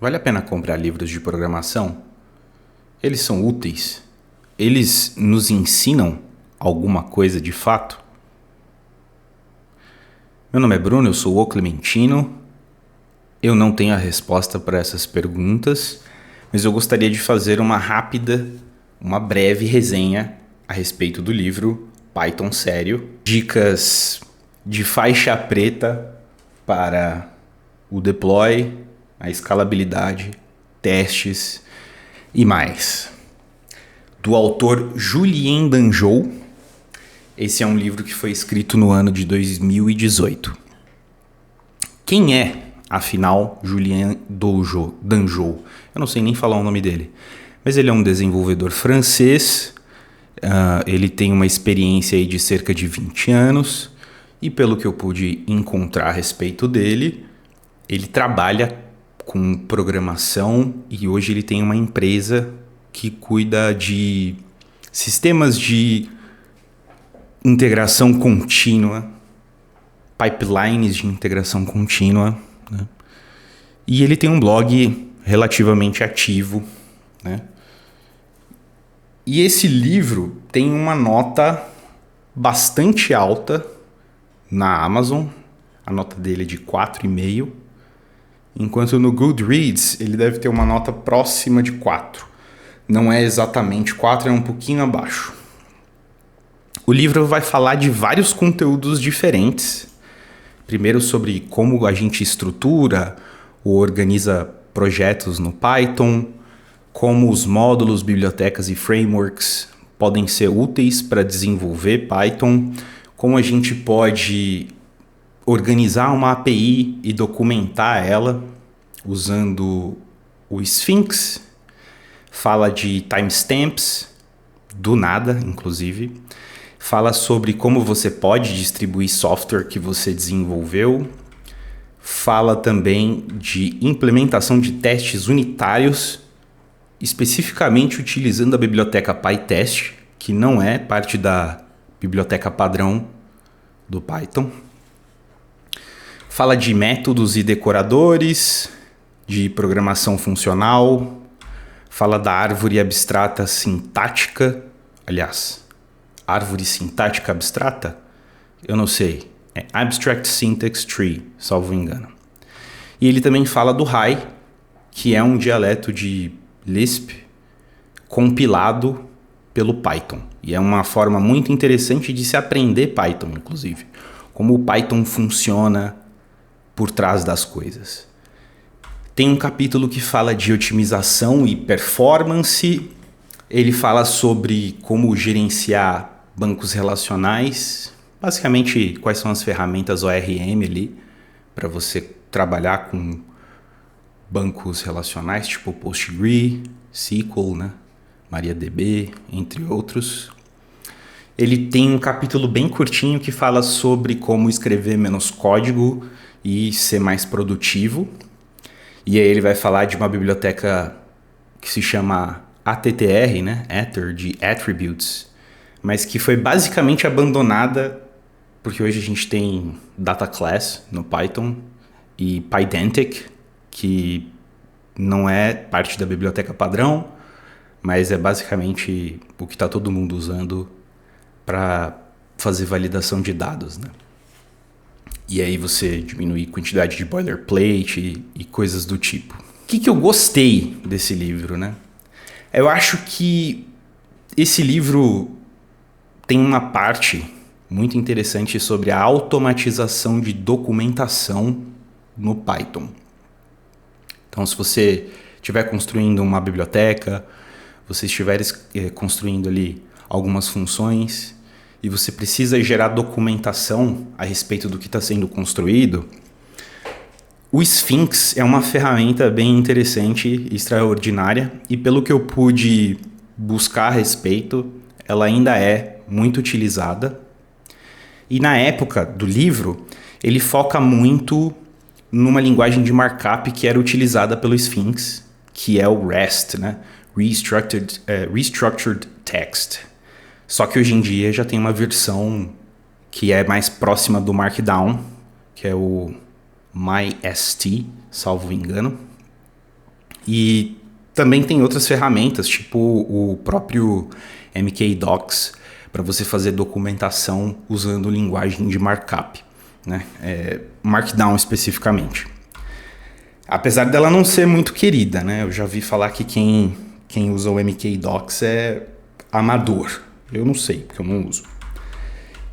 Vale a pena comprar livros de programação? Eles são úteis? Eles nos ensinam alguma coisa de fato? Meu nome é Bruno, eu sou o Clementino. Eu não tenho a resposta para essas perguntas, mas eu gostaria de fazer uma breve resenha a respeito do livro Python Sério. Dicas de faixa preta para o deploy, a escalabilidade, testes e mais. Do autor Julien Danjou. Esse é um livro que foi escrito no ano de 2018. Quem é, afinal, Julien Danjou? Eu não sei nem falar o nome dele, mas ele é um desenvolvedor francês. Ele tem uma experiência aí de cerca de 20 anos e, pelo que eu pude encontrar a respeito dele, ele trabalha com programação e hoje ele tem uma empresa que cuida de sistemas de integração contínua, pipelines de integração contínua, né? E ele tem um blog relativamente ativo, né? E esse livro tem uma nota bastante alta na Amazon. A nota dele é de 4,5, enquanto no Goodreads ele deve ter uma nota próxima de 4. Não é exatamente 4, é um pouquinho abaixo. O livro vai falar de vários conteúdos diferentes. Primeiro sobre como a gente estrutura ou organiza projetos no Python, como os módulos, bibliotecas e frameworks podem ser úteis para desenvolver Python, como a gente pode organizar uma API e documentar ela usando o Sphinx. Fala de timestamps, do nada, inclusive. Fala sobre como você pode distribuir software que você desenvolveu. Fala também de implementação de testes unitários, especificamente utilizando a biblioteca PyTest, que não é parte da biblioteca padrão do Python. Fala de métodos e decoradores, de programação funcional. Fala da árvore abstrata sintática. Aliás, árvore sintática abstrata? Eu não sei. É Abstract Syntax Tree, salvo engano. E ele também fala do High, que é um dialeto de Lisp compilado pelo Python. E é uma forma muito interessante de se aprender Python, inclusive. Como o Python funciona por trás das coisas. Tem um capítulo que fala de otimização e performance. Ele fala sobre como gerenciar bancos relacionais. Basicamente, quais são as ferramentas ORM ali para você trabalhar com bancos relacionais, tipo PostgreSQL, SQL, né? MariaDB, entre outros. Ele tem um capítulo bem curtinho que fala sobre como escrever menos código e ser mais produtivo. E aí ele vai falar de uma biblioteca que se chama ATTR, né? Attr, de Attributes, mas que foi basicamente abandonada porque hoje a gente tem Data Class no Python e Pydantic, que não é parte da biblioteca padrão, mas é basicamente o que está todo mundo usando para fazer validação de dados, né? E aí você diminui a quantidade de boilerplate e coisas do tipo. O que eu gostei desse livro, né? Eu acho que esse livro tem uma parte muito interessante sobre a automatização de documentação no Python. Então, se você estiver construindo uma biblioteca, você estiver construindo ali algumas funções e você precisa gerar documentação a respeito do que está sendo construído, o Sphinx é uma ferramenta bem interessante e extraordinária, e pelo que eu pude buscar a respeito, ela ainda é muito utilizada. E na época do livro, ele foca muito numa linguagem de markup que era utilizada pelo Sphinx, que é o REST, né? Restructured Text. Só que hoje em dia já tem uma versão que é mais próxima do Markdown, que é o MyST, salvo engano. E também tem outras ferramentas, tipo o próprio MK Docs, para você fazer documentação usando linguagem de markup, né? Markdown especificamente. Apesar dela não ser muito querida, né? Eu já vi falar que quem usa o MK Docs é amador. Eu não sei, porque eu não uso.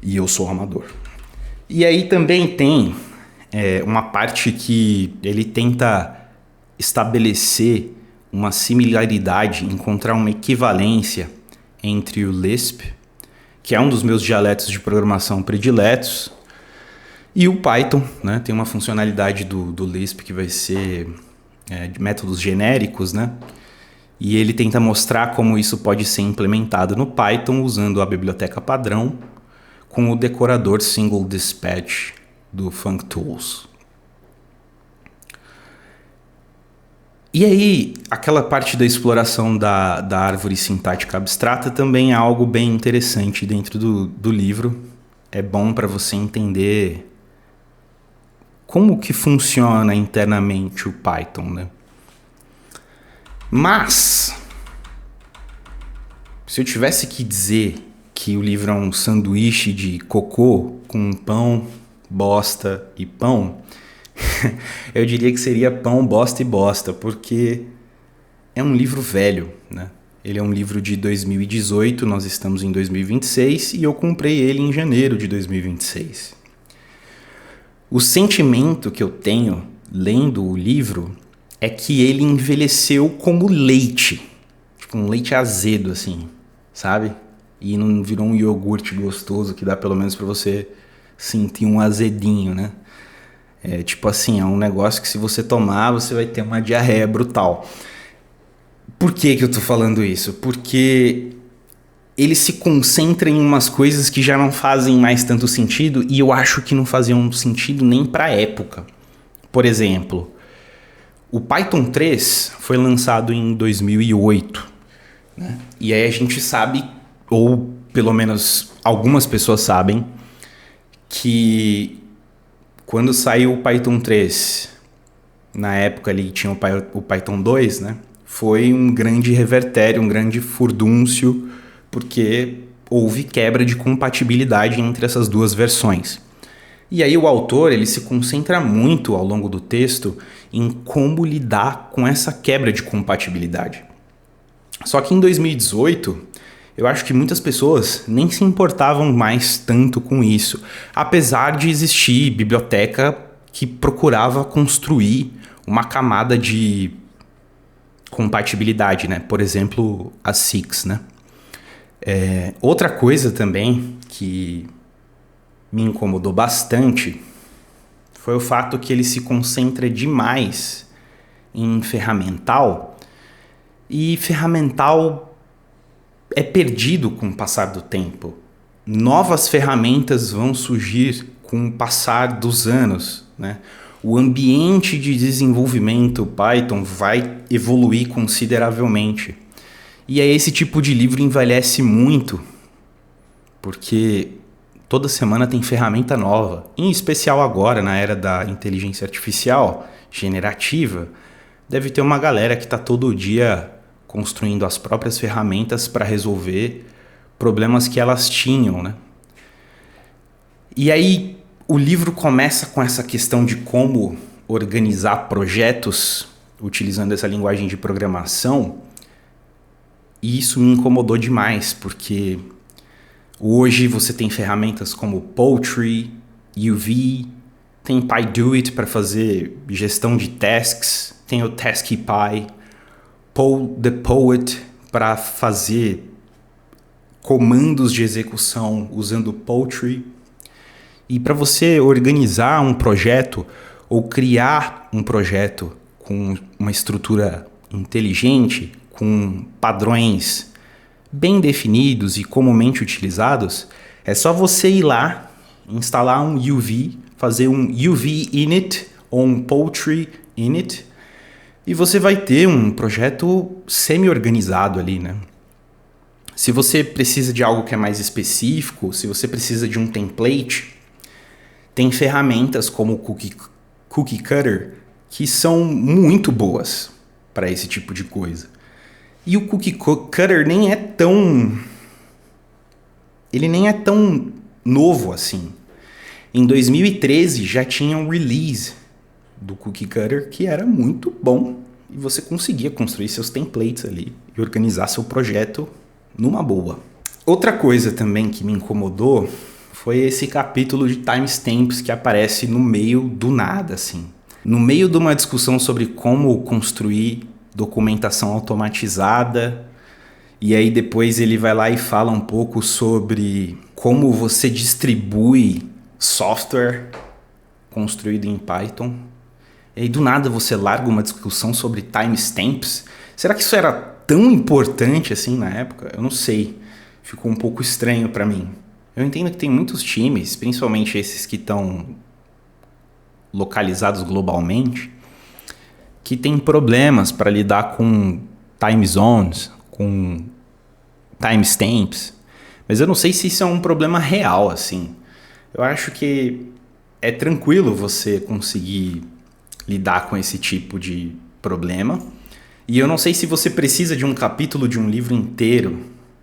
E eu sou amador. E aí também tem uma parte que ele tenta estabelecer uma similaridade, encontrar uma equivalência entre o Lisp, que é um dos meus dialetos de programação prediletos, e o Python, né? Tem uma funcionalidade do Lisp que vai ser de métodos genéricos, né? E ele tenta mostrar como isso pode ser implementado no Python usando a biblioteca padrão com o decorador Single Dispatch do FuncTools. E aí, aquela parte da exploração da árvore sintática abstrata também é algo bem interessante dentro do livro. É bom para você entender como que funciona internamente o Python, né? Mas, se eu tivesse que dizer que o livro é um sanduíche de cocô com pão, bosta e pão, eu diria que seria pão, bosta e bosta, porque é um livro velho, né? Ele é um livro de 2018, nós estamos em 2026 e eu comprei ele em janeiro de 2026. O sentimento que eu tenho lendo o livro é que ele envelheceu como leite, tipo um leite azedo assim, sabe? E não virou um iogurte gostoso que dá pelo menos para você sentir um azedinho, né? É tipo assim, é um negócio que se você tomar, você vai ter uma diarreia brutal. Por que eu tô falando isso? Porque ele se concentra em umas coisas que já não fazem mais tanto sentido e eu acho que não faziam sentido nem pra época. Por exemplo, o Python 3 foi lançado em 2008, né? E aí a gente sabe, ou pelo menos algumas pessoas sabem, que quando saiu o Python 3, na época ali tinha o Python 2, né? Foi um grande revertério, um grande furdúncio, porque houve quebra de compatibilidade entre essas duas versões. E aí o autor ele se concentra muito ao longo do texto em como lidar com essa quebra de compatibilidade. Só que em 2018, eu acho que muitas pessoas nem se importavam mais tanto com isso, apesar de existir biblioteca que procurava construir uma camada de compatibilidade, né? Por exemplo, a SIX, né? Outra coisa também que me incomodou bastante foi o fato que ele se concentra demais em ferramental e ferramental é perdido com o passar do tempo. Novas ferramentas vão surgir com o passar dos anos, né? O ambiente de desenvolvimento Python vai evoluir consideravelmente. E aí esse tipo de livro envelhece muito, porque toda semana tem ferramenta nova, em especial agora, na era da inteligência artificial generativa, deve ter uma galera que está todo dia construindo as próprias ferramentas para resolver problemas que elas tinham, né? E aí o livro começa com essa questão de como organizar projetos utilizando essa linguagem de programação, e isso me incomodou demais, porque hoje você tem ferramentas como Poultry, UV, tem PyDoit para fazer gestão de tasks, tem o TaskPy, the Poet para fazer comandos de execução usando Poultry. E para você organizar um projeto ou criar um projeto com uma estrutura inteligente, com padrões bem definidos e comumente utilizados, é só você ir lá, instalar um UV, fazer um UV init ou um Poultry init e você vai ter um projeto semi-organizado ali, né? Se você precisa de algo que é mais específico, se você precisa de um template, tem ferramentas como o Cookie Cutter que são muito boas. para esse tipo de coisa. E o cookie cutter nem é tão... Ele nem é tão novo assim. Em 2013 já tinha um release do cookie cutter que era muito bom. E você conseguia construir seus templates ali e organizar seu projeto numa boa. Outra coisa também que me incomodou foi esse capítulo de timestamps que aparece no meio do nada, assim. No meio de uma discussão sobre como construir documentação automatizada, e aí depois ele vai lá e fala um pouco sobre como você distribui software construído em Python. E aí do nada você larga uma discussão sobre timestamps. Será que isso era tão importante assim na época? Eu não sei. Ficou um pouco estranho para mim. Eu entendo que tem muitos times, principalmente esses que estão localizados globalmente, que tem problemas para lidar com time zones, com timestamps. Mas eu não sei se isso é um problema real, assim. Eu acho que é tranquilo você conseguir lidar com esse tipo de problema. E eu não sei se você precisa de um capítulo de um livro inteiro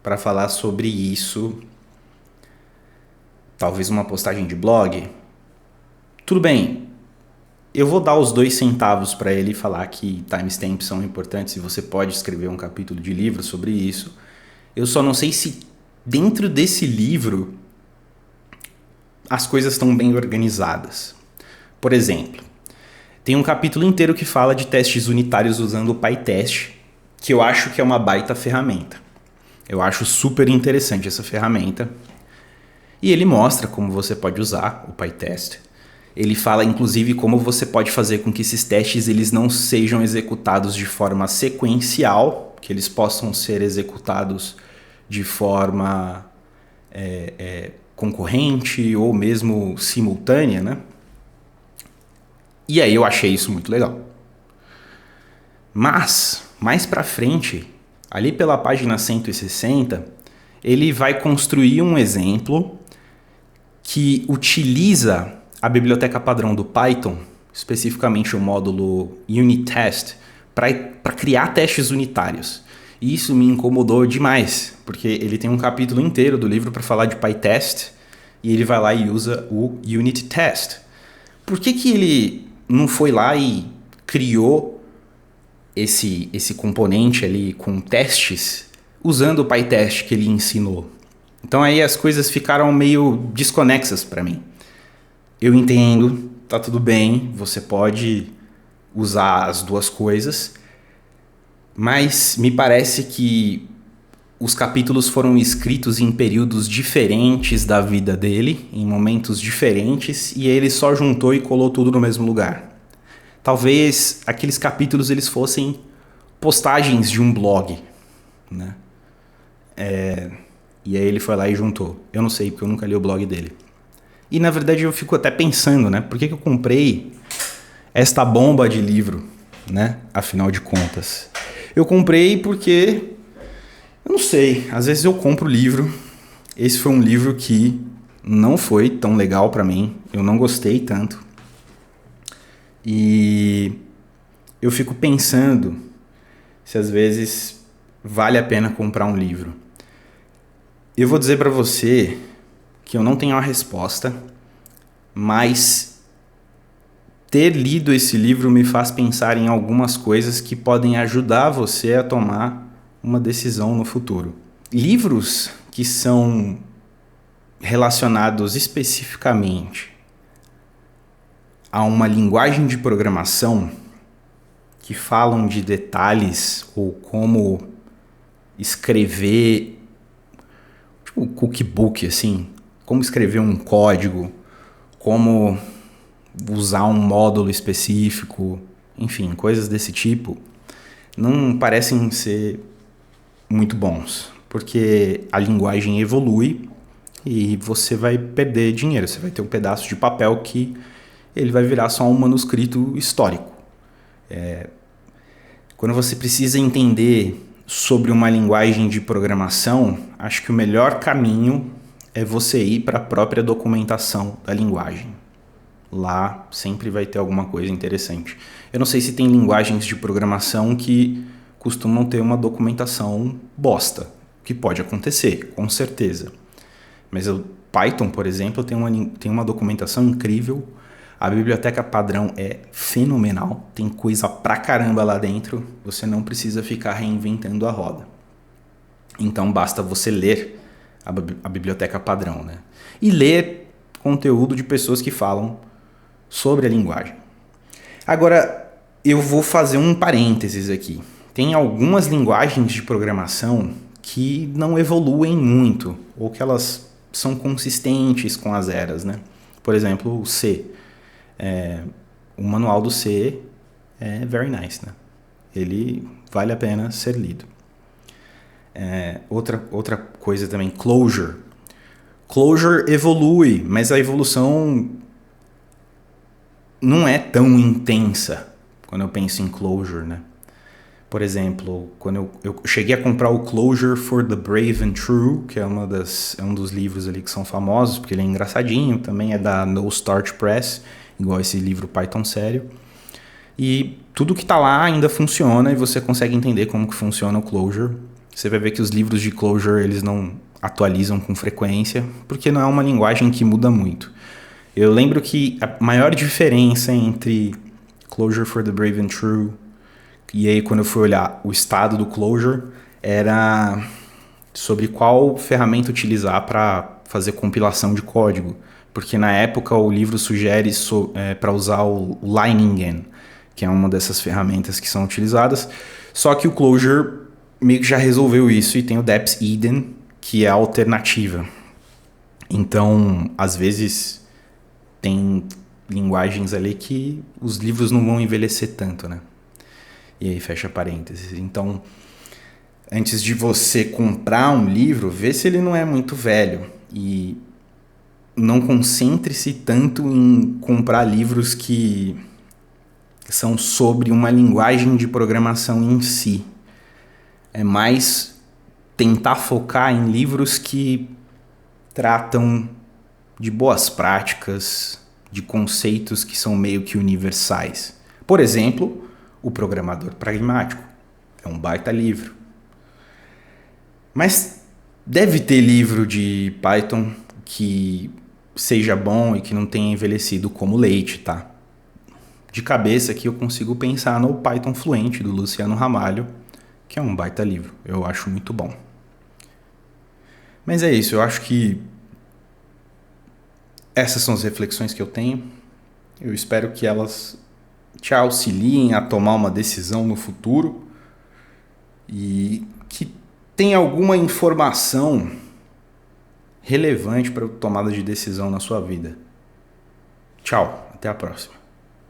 para falar sobre isso. Talvez uma postagem de blog. Tudo bem. Eu vou dar os 2 centavos para ele falar que timestamps são importantes e você pode escrever um capítulo de livro sobre isso. Eu só não sei se dentro desse livro as coisas estão bem organizadas. Por exemplo, tem um capítulo inteiro que fala de testes unitários usando o PyTest, que eu acho que é uma baita ferramenta. Eu acho super interessante essa ferramenta. E ele mostra como você pode usar o PyTest. Ele fala, inclusive, como você pode fazer com que esses testes eles não sejam executados de forma sequencial, que eles possam ser executados de forma concorrente ou mesmo simultânea, né? E aí eu achei isso muito legal. Mas, mais pra frente, ali pela página 160, ele vai construir um exemplo que utiliza a biblioteca padrão do Python, especificamente o módulo UnitTest, para criar testes unitários. E isso me incomodou demais, porque ele tem um capítulo inteiro do livro para falar de PyTest e ele vai lá e usa o UnitTest. Por que ele não foi lá e criou esse componente ali com testes usando o PyTest que ele ensinou? Então aí as coisas ficaram meio desconexas para mim. Eu entendo, tá tudo bem, você pode usar as duas coisas, mas me parece que os capítulos foram escritos em períodos diferentes da vida dele, em momentos diferentes, e ele só juntou e colou tudo no mesmo lugar. Talvez aqueles capítulos eles fossem postagens de um blog, né? E aí ele foi lá e juntou. Eu não sei, porque eu nunca li o blog dele. E na verdade eu fico até pensando, né? Por que eu comprei esta bomba de livro, né? Afinal de contas. Eu comprei porque... eu não sei, às vezes eu compro livro. Esse foi um livro que não foi tão legal pra mim. Eu não gostei tanto. E eu fico pensando se às vezes vale a pena comprar um livro. Eu vou dizer pra você que eu não tenho a resposta, mas ter lido esse livro me faz pensar em algumas coisas que podem ajudar você a tomar uma decisão no futuro. Livros que são relacionados especificamente a uma linguagem de programação, que falam de detalhes ou como escrever, tipo um cookbook, assim, como escrever um código, como usar um módulo específico, enfim, coisas desse tipo, não parecem ser muito bons, porque a linguagem evolui e você vai perder dinheiro, você vai ter um pedaço de papel que ele vai virar só um manuscrito histórico. Quando você precisa entender sobre uma linguagem de programação, acho que o melhor caminho é você ir para a própria documentação da linguagem. lá sempre vai ter alguma coisa interessante. Eu não sei se tem linguagens de programação que costumam ter uma documentação bosta, que pode acontecer, com certeza. Mas o Python, por exemplo, tem uma documentação incrível. A biblioteca padrão é fenomenal, tem coisa pra caramba lá dentro, você não precisa ficar reinventando a roda. Então basta você ler a biblioteca padrão, né? E ler conteúdo de pessoas que falam sobre a linguagem. Agora, eu vou fazer um parênteses aqui. Tem algumas linguagens de programação que não evoluem muito, ou que elas são consistentes com as eras, né? Por exemplo, o C. O manual do C é very nice, né? Ele vale a pena ser lido. Outra coisa também, Clojure. Clojure evolui, mas a evolução não é tão intensa quando eu penso em Clojure, né? Por exemplo, quando eu cheguei a comprar o Clojure for the Brave and True, que é um dos livros ali que são famosos, porque ele é engraçadinho, também é da No Start Press, igual esse livro Python sério. E tudo que está lá ainda funciona e você consegue entender como que funciona o Clojure. Você vai ver que os livros de Clojure eles não atualizam com frequência, porque não é uma linguagem que muda muito. Eu lembro que a maior diferença entre Clojure for the Brave and True e aí quando eu fui olhar o estado do Clojure era sobre qual ferramenta utilizar para fazer compilação de código. Porque na época o livro sugere para usar o Leiningen, que é uma dessas ferramentas que são utilizadas. Só que o Clojure meio que já resolveu isso e tem o DePsEden, que é a alternativa. Então, às vezes, tem linguagens ali que os livros não vão envelhecer tanto, né? E aí fecha parênteses. Então, antes de você comprar um livro, vê se ele não é muito velho. E não concentre-se tanto em comprar livros que são sobre uma linguagem de programação em si. É mais tentar focar em livros que tratam de boas práticas, de conceitos que são meio que universais. Por exemplo, O Programador Pragmático. É um baita livro. Mas deve ter livro de Python que seja bom e que não tenha envelhecido como leite, tá? De cabeça aqui eu consigo pensar no Python Fluente, do Luciano Ramalho, que é um baita livro. Eu acho muito bom. Mas é isso, eu acho que essas são as reflexões que eu tenho. Eu espero que elas te auxiliem a tomar uma decisão no futuro e que tenha alguma informação relevante para a tomada de decisão na sua vida. Tchau, até a próxima.